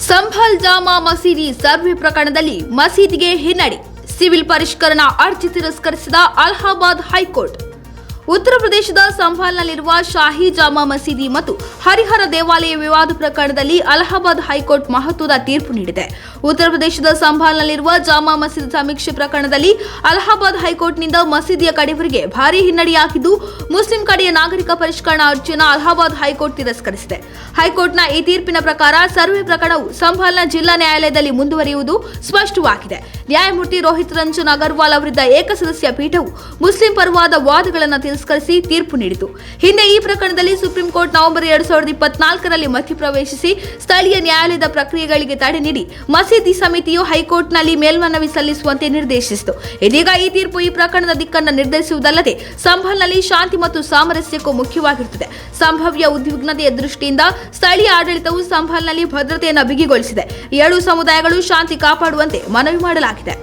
Sambhal Jama Masjid survey ಪ್ರಕರಣದಲ್ಲಿ ಮಸೀದಿಗೆ ಹಿನ್ನಡೆ. ಸಿವಿಲ್ ಪರಿಷ್ಕರಣಾ ಅರ್ಜಿ ತಿರಸ್ಕರಿಸಿದ ಅಲಹಾಬಾದ್ ಹೈಕೋರ್ಟ್. ಉತ್ತರ ಪ್ರದೇಶದ ಸಂಭಾಲ್ನಲ್ಲಿರುವ ಶಾಹಿ ಜಾಮಾ ಮಸೀದಿ ಮತ್ತು ಹರಿಹರ ದೇವಾಲಯ ವಿವಾದ ಪ್ರಕರಣದಲ್ಲಿ ಅಲಹಾಬಾದ್ ಹೈಕೋರ್ಟ್ ಮಹತ್ವದ ತೀರ್ಪು ನೀಡಿದೆ. ಉತ್ತರ ಪ್ರದೇಶದ ಸಂಭಾಲ್ನಲ್ಲಿರುವ ಜಾಮಾ ಮಸೀದಿ ಸಮೀಕ್ಷೆ ಪ್ರಕರಣದಲ್ಲಿ ಅಲಹಾಬಾದ್ ಹೈಕೋರ್ಟ್ನಿಂದ ಮಸೀದಿಯ ಕಡೆಯವರೆಗೆ ಭಾರೀ ಹಿನ್ನಡೆಯಾಗಿದ್ದು, ಮುಸ್ಲಿಂ ಕಡೆಯ ನಾಗರಿಕ ಪರಿಷ್ಕರಣಾ ಅರ್ಜಿಯನ್ನು ಅಲಹಾಬಾದ್ ಹೈಕೋರ್ಟ್ ತಿರಸ್ಕರಿಸಿದೆ. ಹೈಕೋರ್ಟ್ನ ಈ ತೀರ್ಪಿನ ಪ್ರಕಾರ ಸರ್ವೆ ಪ್ರಕರಣವು ಸಂಭಾಲ್ನ ಜಿಲ್ಲಾ ನ್ಯಾಯಾಲಯದಲ್ಲಿ ಮುಂದುವರಿಯುವುದು ಸ್ಪಷ್ಟವಾಗಿದೆ. ನ್ಯಾಯಮೂರ್ತಿ ರೋಹಿತ್ ರಂಜನ್ ಅಗರ್ವಾಲ್ ಅವರಿದ್ದ ಏಕಸದಸ್ಯ ಪೀಠವು ಮುಸ್ಲಿಂ ಪರವಾದ ವಾದಗಳನ್ನು ತಿರಸ್ಕರಿಸಿ ತೀರ್ಪು ನೀಡಿತು. ಹಿಂದೆ ಈ ಪ್ರಕರಣದಲ್ಲಿ ಸುಪ್ರೀಂ ಕೋರ್ಟ್ ನವೆಂಬರ್ 2024ರಲ್ಲಿ ಮಧ್ಯಪ್ರವೇಶಿಸಿ ಸ್ಥಳೀಯ ನ್ಯಾಯಾಲಯದ ಪ್ರಕ್ರಿಯೆಗಳಿಗೆ ತಡೆ ನೀಡಿ ಮಸೀದಿ ಸಮಿತಿಯು ಹೈಕೋರ್ಟ್ನಲ್ಲಿ ಮೇಲ್ಮನವಿ ಸಲ್ಲಿಸುವಂತೆ ನಿರ್ದೇಶಿಸಿತು. ಇದೀಗ ಈ ತೀರ್ಪು ಈ ಪ್ರಕರಣದ ದಿಕ್ಕನ್ನು ನಿರ್ಧರಿಸುವುದಲ್ಲದೆ ಸಂಭಲ್ನಲ್ಲಿ ಶಾಂತಿ ಮತ್ತು ಸಾಮರಸ್ಯಕ್ಕೂ ಮುಖ್ಯವಾಗಿರುತ್ತದೆ. ಸಂಭಾವ್ಯ ಉದ್ವಿಗ್ನತೆಯ ದೃಷ್ಟಿಯಿಂದ ಸ್ಥಳೀಯ ಆಡಳಿತವು ಸಂಭಲ್ನಲ್ಲಿ ಭದ್ರತೆಯನ್ನು ಬಿಗಿಗೊಳಿಸಿದೆ. 7 ಸಮುದಾಯಗಳು ಶಾಂತಿ ಕಾಪಾಡುವಂತೆ ಮನವಿ ಮಾಡಲಾಗಿದೆ.